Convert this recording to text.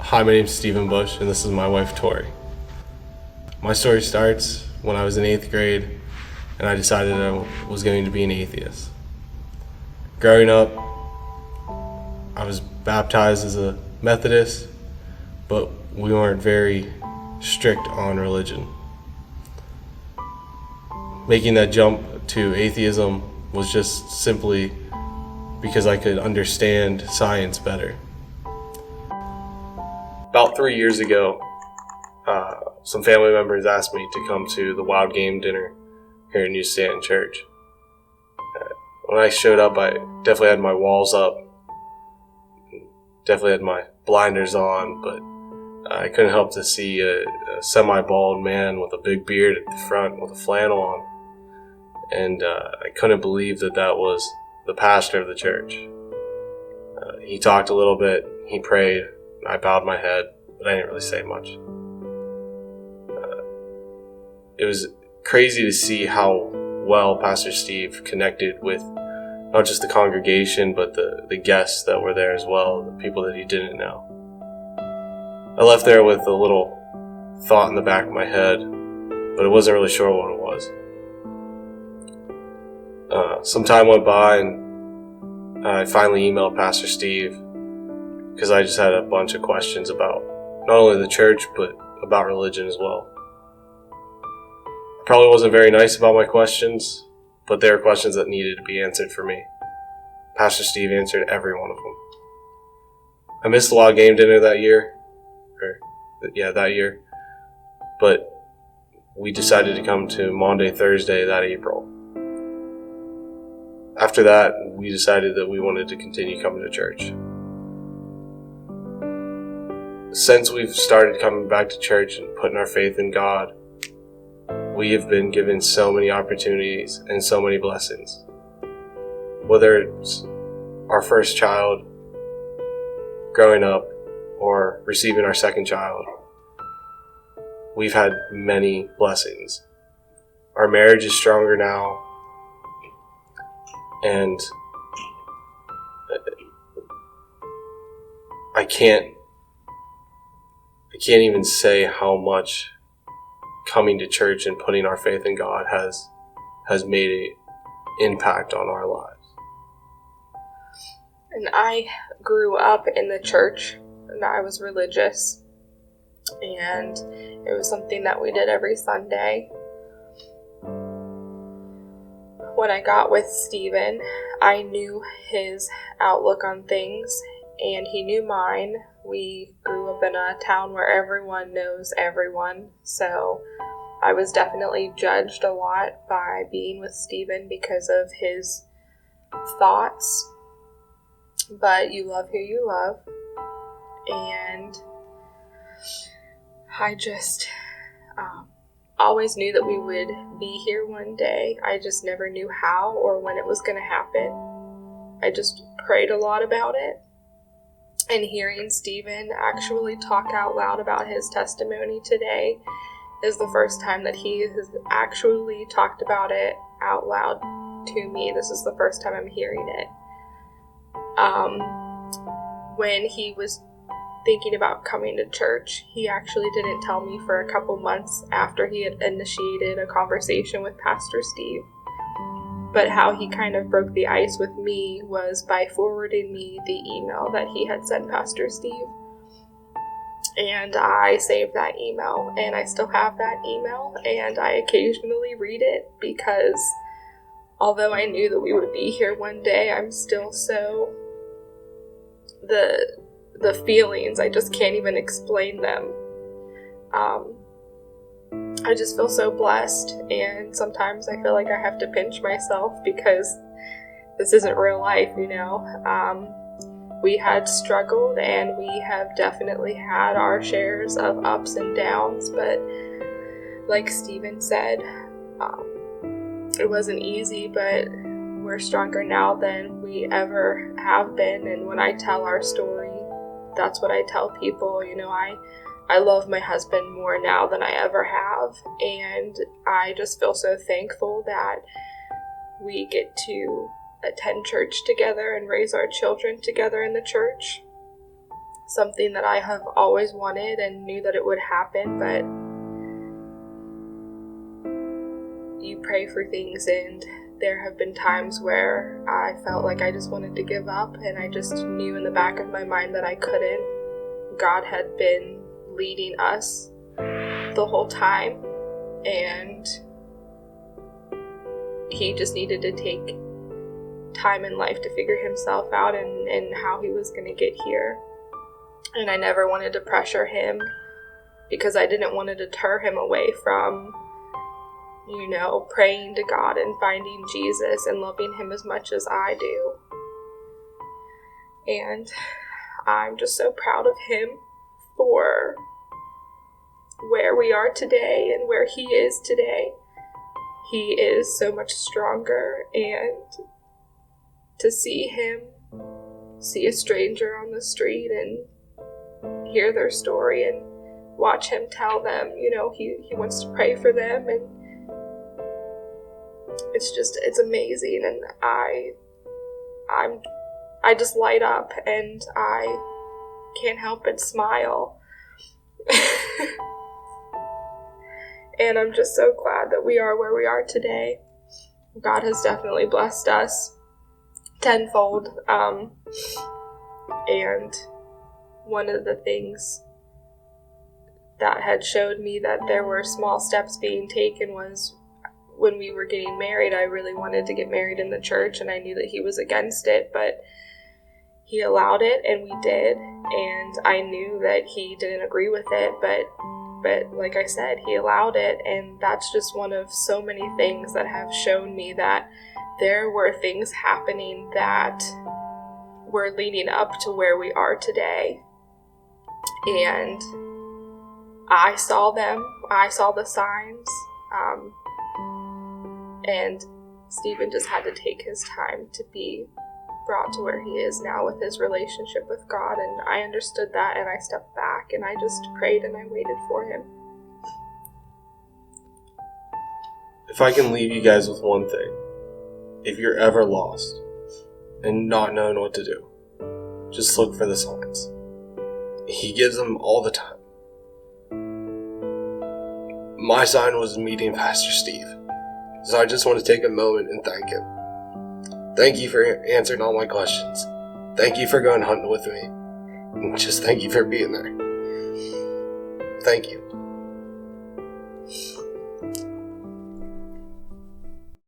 Hi, my name's Stephen Bush, and this is my wife, Tori. My story starts when I was in 8th grade, and I decided I was going to be an atheist. Growing up, I was baptized as a Methodist, but we weren't very strict on religion. Making that jump to atheism was just simply because I could understand science better. About 3 years ago, some family members asked me to come to the Wild Game dinner here in New Stanton Church. When I showed up, I definitely had my walls up, definitely had my blinders on, but I couldn't help to see a semi-bald man with a big beard at the front with a flannel on. And I couldn't believe that was the pastor of the church. He talked a little bit, he prayed, I bowed my head, but I didn't really say much. It was crazy to see how well Pastor Steve connected with not just the congregation, but the guests that were there as well, the people that he didn't know. I left there with a little thought in the back of my head, but I wasn't really sure what it was. Some time went by, and I finally emailed Pastor Steve because I just had a bunch of questions about not only the church, but about religion as well. I probably wasn't very nice about my questions, but they were questions that needed to be answered for me. Pastor Steve answered every one of them. I missed a lot of game dinner that year, but we decided to come to Maundy, Thursday that April. After that, we decided that we wanted to continue coming to church. Since we've started coming back to church and putting our faith in God, we have been given so many opportunities and so many blessings. Whether it's our first child, growing up, or receiving our second child, we've had many blessings. Our marriage is stronger now, and I can't even say how much coming to church and putting our faith in God has made an impact on our lives. And I grew up in the church, and I was religious, and it was something that we did every Sunday. When I got with Stephen, I knew his outlook on things, and he knew mine. We grew up in a town where everyone knows everyone, so I was definitely judged a lot by being with Stephen because of his thoughts. But you love who you love, and I just always knew that we would be here one day. I just never knew how or when it was going to happen. I just prayed a lot about it. And hearing Stephen actually talk out loud about his testimony today is the first time that he has actually talked about it out loud to me. This is the first time I'm hearing it. When he was thinking about coming to church, he actually didn't tell me for a couple months after he had initiated a conversation with Pastor Steve. But how he kind of broke the ice with me was by forwarding me the email that he had sent Pastor Steve. And I saved that email, and I still have that email, and I occasionally read it because although I knew that we would be here one day, I'm still so... The feelings, I just can't even explain them. I just feel so blessed, and sometimes I feel like I have to pinch myself because this isn't real life, you know. We had struggled, and we have definitely had our shares of ups and downs, but like Stephen said, it wasn't easy, but we're stronger now than we ever have been. And when I tell our story, that's what I tell people. You know, I love my husband more now than I ever have, and I just feel so thankful that we get to attend church together and raise our children together in the church. something that I have always wanted and knew that it would happen, but you pray for things, and there have been times where I felt like I just wanted to give up, and I just knew in the back of my mind that I couldn't. God had been leading us the whole time, and he just needed to take time in life to figure himself out and how he was going to get here. And I never wanted to pressure him because I didn't want to deter him away from, praying to God and finding Jesus and loving him as much as I do. And I'm just so proud of him for where we are today and where he is today. He is so much stronger, and to see a stranger on the street and hear their story and watch him tell them, he wants to pray for them, and it's amazing, and I just light up and I can't help but smile. And I'm just so glad that we are where we are today. God has definitely blessed us tenfold. And one of the things that had showed me that there were small steps being taken was when we were getting married. I really wanted to get married in the church, and I knew that he was against it, but he allowed it, and we did. And I knew that he didn't agree with it, but like I said, he allowed it, and that's just one of so many things that have shown me that there were things happening that were leading up to where we are today. And I saw them. I saw the signs. And Stephen just had to take his time to be brought to where he is now with his relationship with God, and I understood that, and I stepped back and I just prayed and I waited for him. If I can leave you guys with one thing, if you're ever lost and not knowing what to do, just look for the signs. He gives them all the time. My sign was meeting Pastor Steve, so I just want to take a moment and thank him. Thank you for answering all my questions. Thank you for going hunting with me. And just thank you for being there. Thank you.